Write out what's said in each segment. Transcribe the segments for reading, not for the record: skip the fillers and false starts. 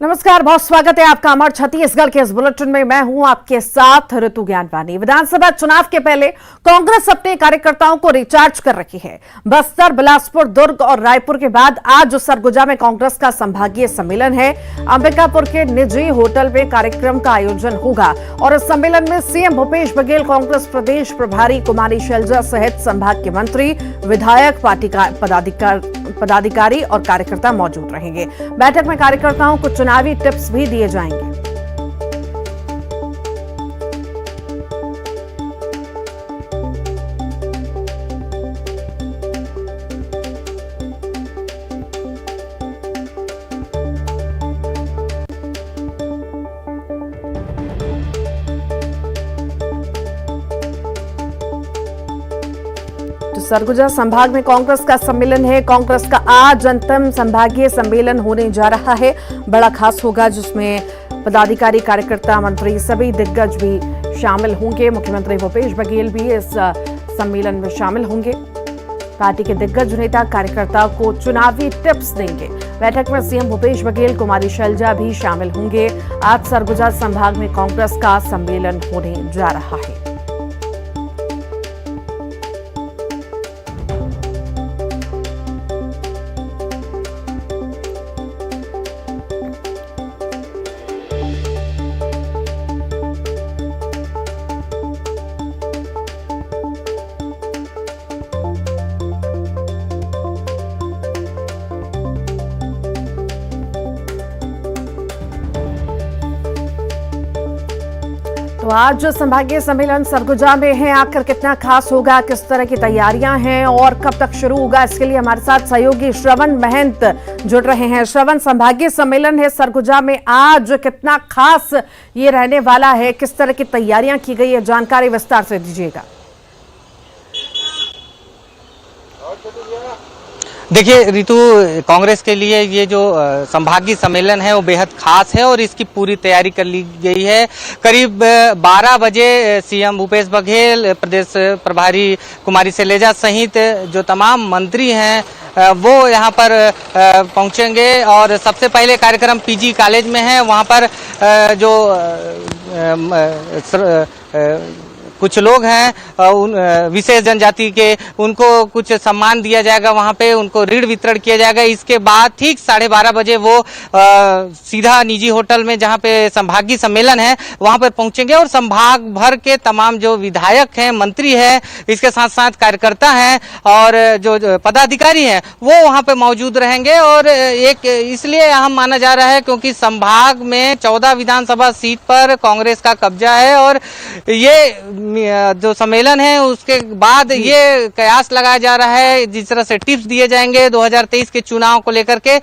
नमस्कार, बहुत स्वागत है आपका अमर छत्तीसगढ़ के इस बुलेटिन में। मैं हूं आपके साथ ऋतु ज्ञानवानी। विधानसभा चुनाव के पहले कांग्रेस अपने कार्यकर्ताओं को रिचार्ज कर रही है। बस्तर, बिलासपुर, दुर्ग और रायपुर के बाद आज सरगुजा में कांग्रेस का संभागीय सम्मेलन है। अंबिकापुर के निजी होटल में कार्यक्रम का आयोजन होगा और इस सम्मेलन में सीएम भूपेश बघेल, कांग्रेस प्रदेश प्रभारी कुमारी शैलजा सहित संभाग के मंत्री, विधायक, पार्टी पदाधिकारी और कार्यकर्ता मौजूद रहेंगे। बैठक में कार्यकर्ताओं को चुनावी टिप्स भी दिए जाएंगे। तो सरगुजा संभाग में कांग्रेस का सम्मेलन है। कांग्रेस का आज अंतिम संभागीय सम्मेलन होने जा रहा है। बड़ा खास होगा, जिसमें पदाधिकारी, कार्यकर्ता, मंत्री, सभी दिग्गज भी शामिल होंगे। मुख्यमंत्री भूपेश बघेल भी इस सम्मेलन में शामिल होंगे। पार्टी के दिग्गज नेता कार्यकर्ताओं को चुनावी टिप्स देंगे। बैठक में सीएम भूपेश बघेल, कुमारी शैलजा भी शामिल होंगे। आज सरगुजा संभाग में कांग्रेस का सम्मेलन होने जा रहा है। तो आज जो संभागीय सम्मेलन सरगुजा में है, आखिर कितना खास होगा, किस तरह की तैयारियां हैं और कब तक शुरू होगा, इसके लिए हमारे साथ सहयोगी श्रवण महंत जुड़ रहे हैं। श्रवण, संभागीय सम्मेलन है सरगुजा में, आज कितना खास ये रहने वाला है, किस तरह की तैयारियां की गई है, जानकारी विस्तार से दीजिएगा। देखिए ऋतु, कांग्रेस के लिए ये जो संभागीय सम्मेलन है वो बेहद खास है और इसकी पूरी तैयारी कर ली गई है। करीब 12 बजे सीएम भूपेश बघेल, प्रदेश प्रभारी कुमारी शैलजा सहित जो तमाम मंत्री हैं वो यहाँ पर पहुँचेंगे और सबसे पहले कार्यक्रम पीजी कॉलेज में है। वहाँ पर जो कुछ लोग हैं विशेष जनजाति के, उनको कुछ सम्मान दिया जाएगा, वहां पे उनको ऋण वितरण किया जाएगा। इसके बाद ठीक 12:30 बजे वो सीधा निजी होटल में, जहां पे संभागीय सम्मेलन है, वहां पर पहुंचेंगे और संभाग भर के तमाम जो विधायक हैं, मंत्री हैं, इसके साथ साथ कार्यकर्ता हैं और जो पदाधिकारी हैं वो वहां पे मौजूद रहेंगे। और एक इसलिए अहम माना जा रहा है क्योंकि संभाग में 14 विधानसभा सीट पर कांग्रेस का कब्जा है और ये जो सम्मेलन है उसके बाद ये कयास लगाया जा रहा है, जिस तरह से टिप्स दिए जाएंगे 2023 के चुनाव को लेकर के,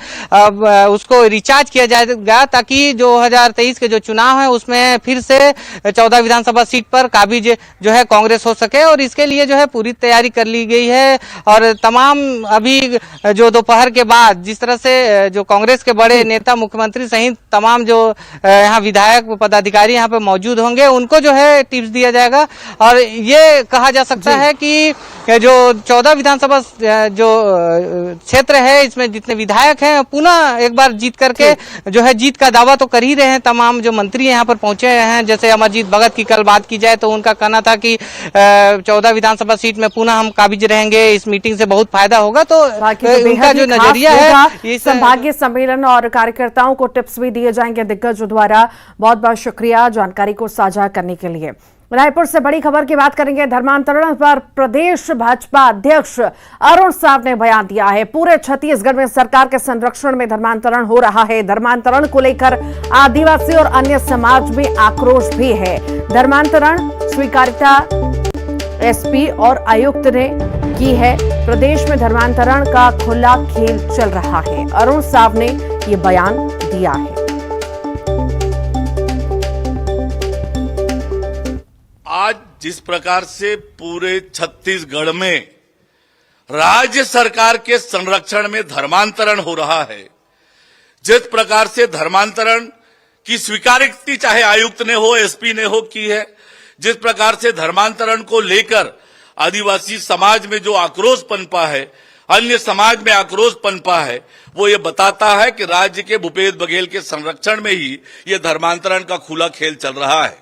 उसको रिचार्ज किया जाएगा ताकि 2023 के जो चुनाव है उसमें फिर से 14 विधानसभा सीट पर काबिज जो है कांग्रेस हो सके। और इसके लिए जो है पूरी तैयारी कर ली गई है और तमाम अभी जो दोपहर के बाद जिस तरह से जो कांग्रेस के बड़े नेता, मुख्यमंत्री सहित तमाम जो यहाँ विधायक, पदाधिकारी यहाँ पे मौजूद होंगे, उनको जो है टिप्स दिया जाएगा। और ये कहा जा सकता है कि जो 14 विधानसभा जो क्षेत्र है, इसमें जितने विधायक हैं पुनः एक बार जीत करके जो है जीत का दावा तो कर ही रहे हैं। तमाम जो मंत्री यहाँ पर पहुंचे हैं, जैसे अमरजीत भगत की कल बात की जाए तो उनका कहना था कि 14 विधानसभा सीट में पुनः हम काबिज रहेंगे, इस मीटिंग से बहुत फायदा होगा। तो उनका जो नजरिया है, संभागीय सम्मेलन और कार्यकर्ताओं को टिप्स भी दिए जाएंगे दिग्गजों द्वारा। बहुत बहुत शुक्रिया जानकारी को साझा करने के लिए। रायपुर से बड़ी खबर की बात करेंगे। धर्मांतरण पर प्रदेश भाजपा अध्यक्ष अरुण साव ने बयान दिया है। पूरे छत्तीसगढ़ में सरकार के संरक्षण में धर्मांतरण हो रहा है। धर्मांतरण को लेकर आदिवासी और अन्य समाज में आक्रोश भी है। धर्मांतरण स्वीकार्यता एसपी और आयुक्त ने की है। प्रदेश में धर्मांतरण का खुला खेल चल रहा है। अरुण साव ने ये बयान दिया है। आज जिस प्रकार से पूरे छत्तीसगढ़ में राज्य सरकार के संरक्षण में धर्मांतरण हो रहा है, जिस प्रकार से धर्मांतरण की स्वीकारोक्ति चाहे आयुक्त ने हो, एसपी ने हो की है, जिस प्रकार से धर्मांतरण को लेकर आदिवासी समाज में जो आक्रोश पनपा है, अन्य समाज में आक्रोश पनपा है, वो ये बताता है कि राज्य के भूपेश बघेल के संरक्षण में ही ये धर्मांतरण का खुला खेल चल रहा है।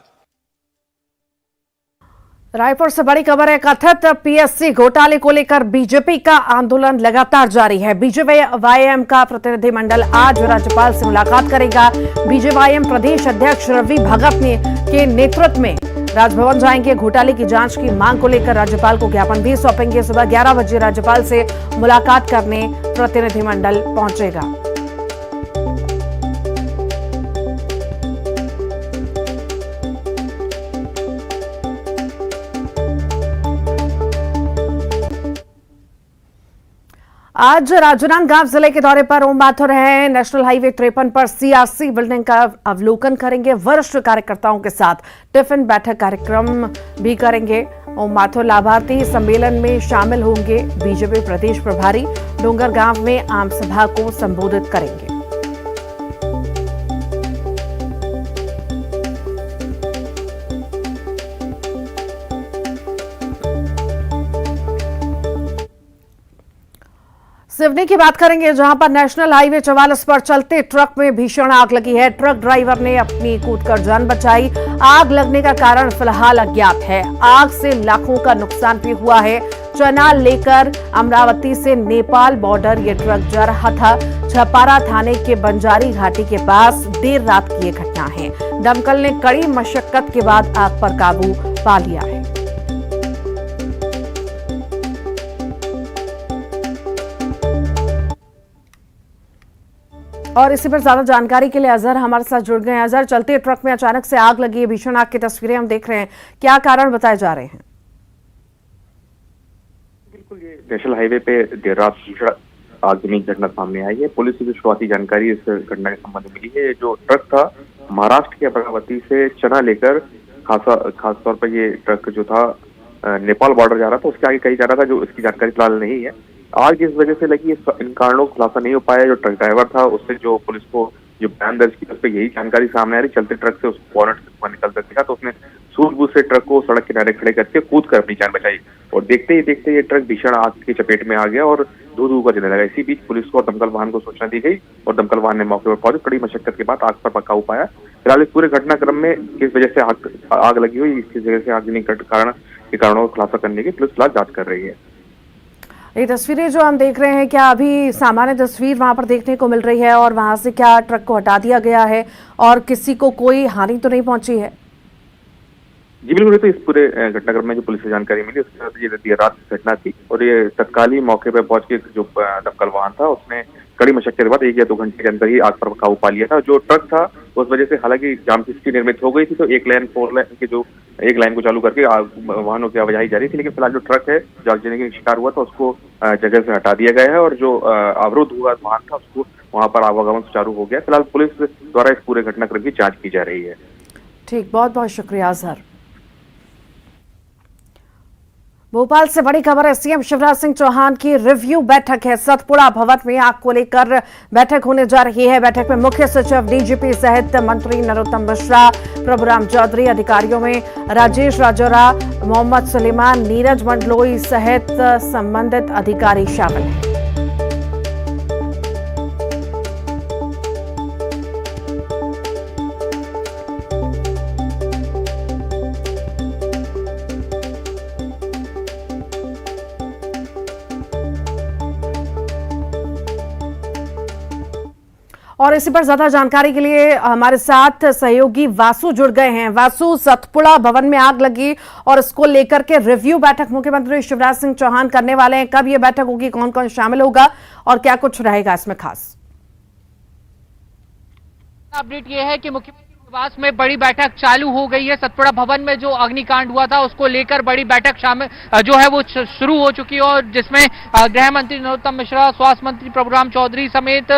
रायपुर से बड़ी खबर है। कथित पीएससी घोटाले को लेकर बीजेपी का आंदोलन लगातार जारी है। बीजेवाईएम का प्रतिनिधिमंडल आज राज्यपाल से मुलाकात करेगा। बीजेवाईएम प्रदेश अध्यक्ष रवि भगत के नेतृत्व में राजभवन जाएंगे। घोटाले की जांच की मांग को लेकर राज्यपाल को ज्ञापन भी सौंपेंगे। सुबह 11 बजे राज्यपाल से मुलाकात करने प्रतिनिधिमंडल पहुंचेगा। आज राजनांदगांव जिले के दौरे पर ओम माथुर हैं। नेशनल हाईवे 53 पर सीआरसी बिल्डिंग का अवलोकन करेंगे। वरिष्ठ कार्यकर्ताओं के साथ टिफिन बैठक कार्यक्रम भी करेंगे। ओम माथुर लाभार्थी सम्मेलन में शामिल होंगे। बीजेपी प्रदेश प्रभारी डोंगरगांव में आम सभा को संबोधित करेंगे। सिवनी की बात करेंगे, जहां पर नेशनल हाईवे 44 पर चलते ट्रक में भीषण आग लगी है। ट्रक ड्राइवर ने अपनी कूदकर जान बचाई। आग लगने का कारण फिलहाल अज्ञात है। आग से लाखों का नुकसान भी हुआ है। चना लेकर अमरावती से नेपाल बॉर्डर ये ट्रक जा रहा था। छपारा थाने के बंजारी घाटी के पास देर रात की ये घटना है। दमकल ने कड़ी मशक्कत के बाद आग पर काबू पा लिया है। और इसी पर ज्यादा जानकारी के लिए अजहर हमारे साथ जुड़ गए हैं। अजहर, चलते ट्रक में अचानक से आग लगी है, भीषण आग की तस्वीरें हम देख रहे हैं, क्या कारण बताए जा रहे हैं? बिल्कुल, ये नेशनल हाईवे पे देर रात भीषण आगजनी घटना सामने आई है। पुलिस से जो शुरुआती जानकारी इस घटना के संबंध में मिली है, जो ट्रक था महाराष्ट्र के अमरावती से चना लेकर खासतौर पर ये ट्रक जो था नेपाल बॉर्डर जा रहा था, उसके आगे कहीं जा रहा था, जो इसकी जानकारी फिलहाल नहीं है। आग इस वजह से लगी, इन कारणों का खुलासा नहीं हो पाया। जो ट्रक ड्राइवर था, उससे जो पुलिस को जो बयान दर्ज किया, उस पर यही जानकारी सामने आ रही। चलते ट्रक से उसको बोनट से निकलता दिखा, तो उसने सूझबूझ से ट्रक को सड़क किनारे खड़े करके कूद कर अपनी जान बचाई। और देखते ही ये ट्रक भीषण आग की चपेट में आ गया और धू धू कर जलने लगा। इसी बीच पुलिस को दमकल वाहन को सूचना दी गई और दमकल वाहन ने मौके पर पहुंचे। कड़ी मशक्कत के बाद आग पर काबू पाया। फिलहाल इस पूरे घटनाक्रम में किस वजह से आग लगी हुई, किस वजह से आगजनी के कारणों का खुलासा करने की पुलिस फिलहाल जांच कर रही है। ये तस्वीरें जो हम देख रहे हैं, क्या अभी सामान्य तस्वीर वहां पर देखने को मिल रही है और वहां से क्या ट्रक को हटा दिया गया है और किसी को कोई हानि तो नहीं पहुंची है? जी बिल्कुल, तो इस पूरे घटनाक्रम में जो पुलिस से जानकारी मिली, उसके बाद ये देर रात की घटना थी और ये तत्काल ही मौके पर पहुंच के जो दमकल वाहन था, उसने कड़ी मशक्कत के बाद 1 या 2 घंटे के अंदर ही आग पर काबू पा लिया था। जो ट्रक था उस वजह से हालांकि जाम की स्थिति निर्मित हो गई थी, तो 4 लेन के जो 1 लाइन को चालू करके वाहनों की आवाजाही जारी थी। लेकिन फिलहाल जो ट्रक है जो आगजनी का शिकार हुआ था, उसको जगह से हटा दिया गया है और जो अवरुद्ध हुआ वाहन था, उसको वहां पर आवागमन सुचारू हो गया। फिलहाल पुलिस द्वारा इस पूरे घटनाक्रम की जाँच की जा रही है। ठीक, बहुत बहुत शुक्रिया अजहर। भोपाल से बड़ी खबर है, सीएम शिवराज सिंह चौहान की रिव्यू बैठक है। सतपुड़ा भवन में आग को लेकर बैठक होने जा रही है। बैठक में मुख्य सचिव डीजीपी सहित मंत्री नरोत्तम मिश्रा, प्रभुराम चौधरी, अधिकारियों में राजेश राजौरा, मोहम्मद सुलेमान, नीरज मंडलोई सहित संबंधित अधिकारी शामिल हैं। और इसी पर ज्यादा जानकारी के लिए हमारे साथ सहयोगी वासु जुड़ गए हैं। वासु, सतपुड़ा भवन में आग लगी और इसको लेकर के रिव्यू बैठक मुख्यमंत्री शिवराज सिंह चौहान करने वाले हैं। कब ये बैठक होगी, कौन कौन शामिल होगा और क्या कुछ रहेगा इसमें खास? अपडेट ये है कि मुख्यमंत्री निवास में बड़ी बैठक चालू हो गई है। सतपुड़ा भवन में जो अग्निकांड हुआ था उसको लेकर बड़ी बैठक शामिल जो है वो शुरू हो चुकी है और जिसमें गृह मंत्री नरोत्तम मिश्रा, स्वास्थ्य मंत्री प्रभुराम चौधरी समेत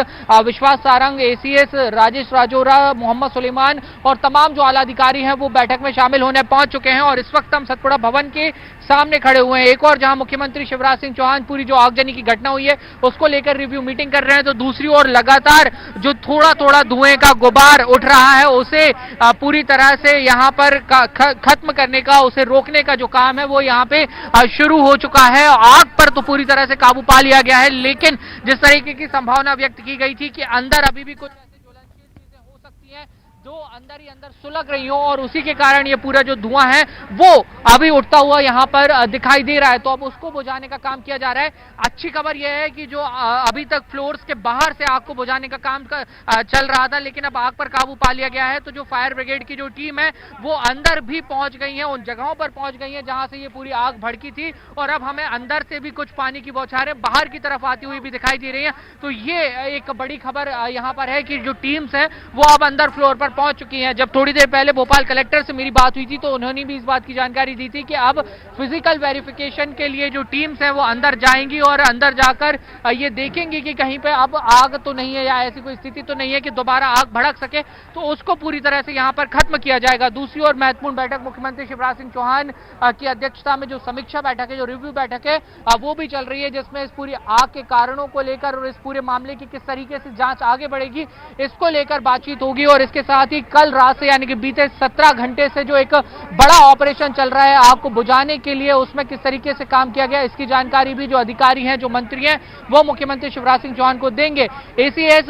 विश्वास सारंग, एसीएस राजेश राजौरा, मोहम्मद सुलेमान और तमाम जो आला अधिकारी हैं वो बैठक में शामिल होने पहुंच चुके हैं। और इस वक्त हम सतपुड़ा भवन के सामने खड़े हुए हैं। एक और जहां मुख्यमंत्री शिवराज सिंह चौहान पूरी जो आगजनी की घटना हुई है उसको लेकर रिव्यू मीटिंग कर रहे हैं, तो दूसरी ओर लगातार जो थोड़ा थोड़ा धुएं का गुबार उठ रहा है उसे उसे पूरी तरह से यहाँ पर खत्म करने का, उसे रोकने का जो काम है वो यहाँ पे शुरू हो चुका है। आग पर तो पूरी तरह से काबू पा लिया गया है, लेकिन जिस तरीके की संभावना व्यक्त की गई थी कि अंदर अभी भी कुछ ऐसी ज्वलनशील चीजें हो सकती हैं जो अंदर ही अंदर सुलग रही हो, और उसी के कारण ये पूरा जो धुआं है वो अभी उठता हुआ यहाँ पर दिखाई दे रहा है। तो अब उसको बुझाने का काम किया जा रहा है। अच्छी खबर यह है कि जो अभी तक फ्लोर्स के बाहर से आग को बुझाने का काम चल रहा था, लेकिन अब आग पर काबू पा लिया गया है। तो जो फायर ब्रिगेड की जो टीम है वो अंदर भी पहुंच गई है, उन जगहों पर पहुंच गई है जहां से ये पूरी आग भड़की थी, और अब हमें अंदर से भी कुछ पानी की बौछारें बाहर की तरफ आती हुई भी दिखाई दे रही है। तो ये एक बड़ी खबर यहाँ पर है कि जो टीम्स है वो अब अंदर फ्लोर पर पहुंच चुकी हैं। जब थोड़ी देर पहले भोपाल कलेक्टर से मेरी बात हुई थी तो उन्होंने भी इस बात की जानकारी दी थी कि अब फिजिकल वेरिफिकेशन के लिए जो टीम्स हैं वो अंदर जाएंगी और अंदर जाकर ये देखेंगे कि कहीं पे अब आग तो नहीं है या ऐसी कोई स्थिति तो नहीं है कि दोबारा आग भड़क सके, तो उसको पूरी तरह से यहाँ पर खत्म किया जाएगा। दूसरी ओर महत्वपूर्ण बैठक मुख्यमंत्री शिवराज सिंह चौहान की अध्यक्षता में जो समीक्षा बैठक है, जो रिव्यू बैठक है, वो भी चल रही है, जिसमें इस पूरी आग के कारणों को लेकर और इस पूरे मामले की किस तरीके से जांच आगे बढ़ेगी इसको लेकर बातचीत होगी। और इसके साथ ही कल रात से यानी कि बीते 17 घंटे से जो एक बड़ा ऑपरेशन चल रहा है आग को बुझाने के लिए, उसमें किस तरीके से काम किया गया इसकी जानकारी भी जो अधिकारी हैं, जो मंत्री हैं, वो मुख्यमंत्री शिवराज सिंह चौहान को देंगे। एसीएस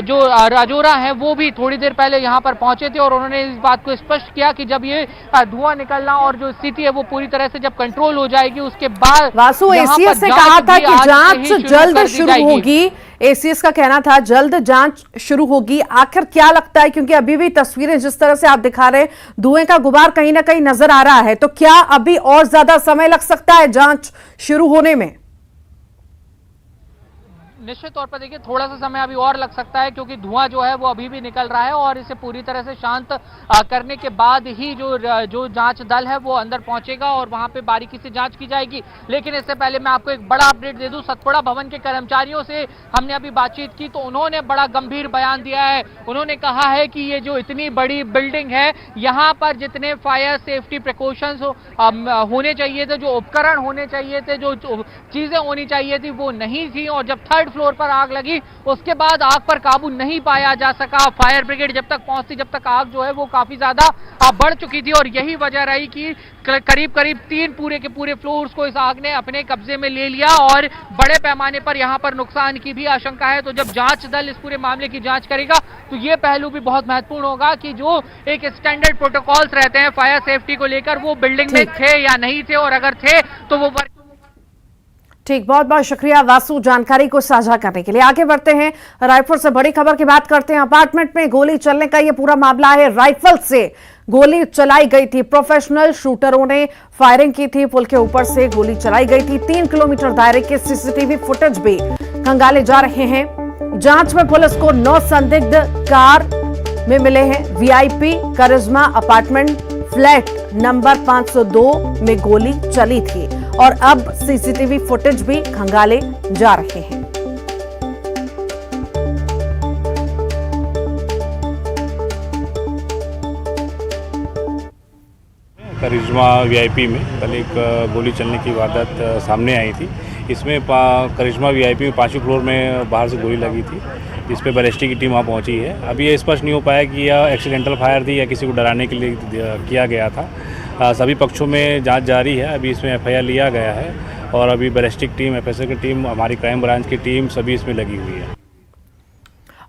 जो राजौरा है वो भी थोड़ी देर पहले यहां पर पहुंचे थे और उन्होंने इस बात को स्पष्ट किया कि जब ये धुआं निकलना और जो स्थिति है वो पूरी तरह से जब कंट्रोल हो जाएगी उसके बाद वासु, एसीएस ने कहा था कि जांच जल्द शुरू होगी। एसीएस का कहना था जल्द जांच शुरू होगी। आखिर क्या लगता है, क्योंकि अभी भी तस्वीरें जिस तरह से आप दिखा रहे हैं धुएं का गुबार कहीं ना कहीं नजर आ रहा है, तो क्या अभी और ज्यादा समय लग सकता है जांच शुरू होने में? निश्चित तौर पर देखिए थोड़ा सा समय अभी और लग सकता है, क्योंकि धुआं जो है वो अभी भी निकल रहा है और इसे पूरी तरह से शांत करने के बाद ही जो जांच दल है वो अंदर पहुंचेगा और वहां पे बारीकी से जांच की जाएगी। लेकिन इससे पहले मैं आपको एक बड़ा अपडेट दे दूं, सतपुड़ा भवन के कर्मचारियों से हमने अभी बातचीत की तो उन्होंने बड़ा गंभीर बयान दिया है। उन्होंने कहा है कि ये जो इतनी बड़ी बिल्डिंग है यहाँ पर जितने फायर सेफ्टी प्रिकॉशंस होने चाहिए थे, जो उपकरण होने चाहिए थे, जो चीजें होनी चाहिए थी वो नहीं थी, और जब थर्ड फ्लोर पर आग लगी उसके बाद आग पर काबू नहीं पाया जा सका। फायर ब्रिगेड जब तक पहुंचती, जब तक आग जो है वो काफी ज्यादा बढ़ चुकी थी, और यही वजह रही कि करीब करीब 3 पूरे के पूरे फ्लोर्स को इस आग ने अपने कब्जे में ले लिया और बड़े पैमाने पर यहां पर नुकसान की भी आशंका है। तो जब जांच दल इस पूरे मामले की जांच करेगा तो ये पहलू भी बहुत महत्वपूर्ण होगा कि जो एक स्टैंडर्ड प्रोटोकॉल्स रहते हैं फायर सेफ्टी को लेकर वो बिल्डिंग में थे या नहीं थे, और अगर थे तो वो ठीक। बहुत बहुत शुक्रिया वासु जानकारी को साझा करने के लिए। आगे बढ़ते हैं, रायपुर से बड़ी खबर की बात करते हैं। अपार्टमेंट में गोली चलने का यह पूरा मामला है। राइफल से गोली चलाई गई थी, प्रोफेशनल शूटरों ने फायरिंग की थी, पुल के ऊपर से गोली चलाई गई थी। 3 किलोमीटर दायरे के सीसीटीवी फुटेज भी खंगाले जा रहे हैं। जांच में पुलिस को 9 संदिग्ध कार में मिले हैं। वीआईपी करिश्मा अपार्टमेंट फ्लैट नंबर 502 में गोली चली थी और अब सीसीटीवी फुटेज भी खंगाले जा रहे हैं। करिश्मा वीआईपी में कल एक गोली चलने की वारदात सामने आई थी। इसमें करिश्मा वीआईपी में 5वें फ्लोर में बाहर से गोली लगी थी, जिस पे बैलिस्टिक की टीम वहाँ पहुंची है। अभी ये स्पष्ट नहीं हो पाया कि यह एक्सीडेंटल फायर थी या किसी को डराने के लिए किया गया था। सभी पक्षों में जांच जारी है। अभी इसमें एफआईआर लिया गया है और अभी बैलिस्टिक टीम, एफएसएल की टीम, हमारी क्राइम ब्रांच की टीम सभी इसमें लगी हुई है।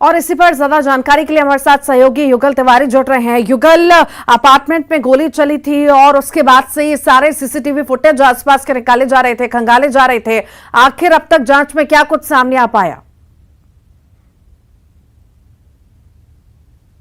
और इसी पर ज्यादा जानकारी के लिए हमारे साथ सहयोगी युगल तिवारी जुड़ रहे हैं। युगल, अपार्टमेंट में गोली चली थी और उसके बाद से ये सारे सीसीटीवी फुटेज आसपास के निकाले जा रहे थे, खंगाले जा रहे थे। आखिर अब तक जांच में क्या कुछ सामने आ पाया?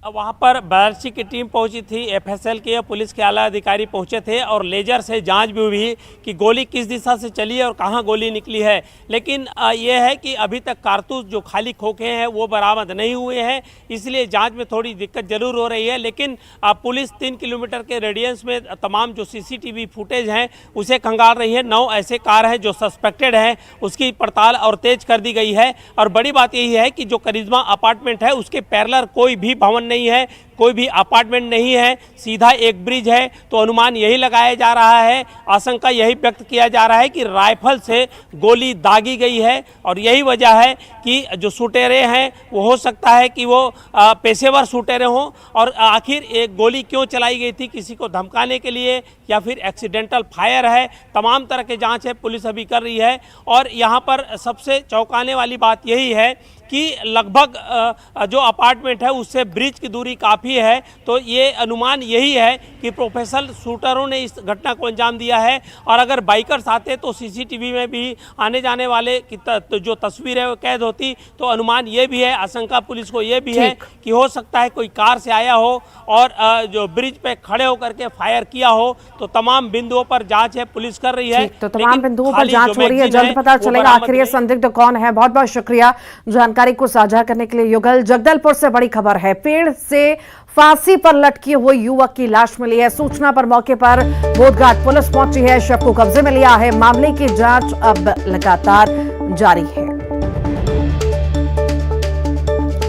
वहाँ पर बैलिस्टिक की टीम पहुंची थी, एफएसएल के पुलिस के आला अधिकारी पहुंचे थे और लेजर से जांच भी हुई कि गोली किस दिशा से चली है और कहां गोली निकली है। लेकिन यह है कि अभी तक कारतूस जो खाली खोखे हैं वो बरामद नहीं हुए हैं, इसलिए जांच में थोड़ी दिक्कत जरूर हो रही है। लेकिन पुलिस 3 किलोमीटर के रेडियंस में तमाम जो सीसीटीवी फुटेज हैं उसे खंगाल रही है। 9 ऐसे कार हैं जो सस्पेक्टेड हैं, उसकी पड़ताल और तेज कर दी गई है। और बड़ी बात यही है कि जो करिश्मा अपार्टमेंट है उसके पैरेलल कोई भी भवन नहीं है, कोई भी अपार्टमेंट नहीं है, सीधा एक ब्रिज है। तो अनुमान यही लगाया जा रहा है, आशंका यही व्यक्त किया जा रहा है कि राइफल से गोली दागी गई है और यही वजह है कि जो सुटेरे हैं वो हो सकता है कि वो पेशेवर सुटेरे हों। और आखिर एक गोली क्यों चलाई गई थी, किसी को धमकाने के लिए या फिर एक्सीडेंटल फायर है, तमाम तरह के जांच है पुलिस अभी कर रही है। और यहाँ पर सबसे चौंकाने वाली बात यही है कि लगभग जो अपार्टमेंट है उससे ब्रिज की दूरी काफ़ी है। तो ये अनुमान यही है कि प्रोफेशनल शूटरों ने इस घटना को अंजाम दिया है। और अगर बाइकर्स आते तो सीसीटीवी में भी आने जाने वाले की जो तस्वीर है वो कैद होती। तो अनुमान ये भी है, आशंका पुलिस को ये भी है कि हो सकता है कोई कार से आया हो और जो ब्रिज पे खड़े होकर के फायर किया हो। तो तमाम बिंदुओं पर जांच है, पुलिस कर रही है। तो तमाम बिंदुओं पर जांच हो रही है, जल्द पता चलेगा आखिर ये संदिग्ध कौन है। बहुत बहुत शुक्रिया जानकारी को साझा करने के लिए युगल। जगदलपुर से बड़ी खबर है, पेड़ से फांसी पर लटकी हुई युवक की लाश मिली है। सूचना पर मौके पर बोधघाट पुलिस पहुंची है, शव को कब्जे में लिया है। मामले की जांच अब लगातार जारी है।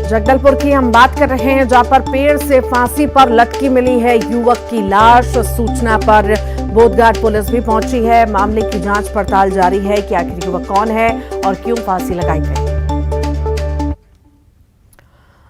जगदलपुर की हम बात कर रहे हैं, जहां पर पेड़ से फांसी पर लटकी मिली है युवक की लाश। सूचना पर बोधघाट पुलिस भी पहुंची है। मामले की जांच पड़ताल जारी है कि आखिर युवक कौन है और क्यों फांसी लगाई गई।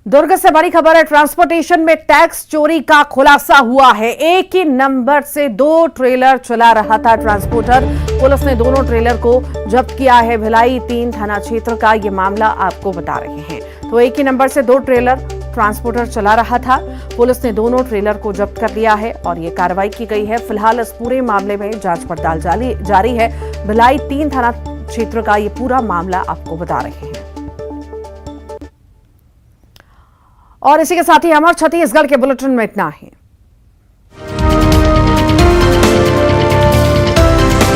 दुर्ग से बड़ी खबर है, ट्रांसपोर्टेशन में टैक्स चोरी का खुलासा हुआ है। एक ही नंबर से 2 ट्रेलर चला रहा था ट्रांसपोर्टर। पुलिस ने दोनों ट्रेलर को जब्त किया है। भिलाई 3 थाना क्षेत्र का ये मामला आपको बता रहे हैं। तो एक ही नंबर से 2 ट्रेलर ट्रांसपोर्टर चला रहा था। पुलिस ने दोनों ट्रेलर को जब्त कर लिया है और ये कार्रवाई की गई है। फिलहाल इस पूरे मामले में जांच पड़ताल जारी है। भिलाई 3 थाना क्षेत्र का ये पूरा मामला आपको बता रहे हैं। और इसी के साथ ही अमर छत्तीसगढ़ के बुलेटिन में इतना ही।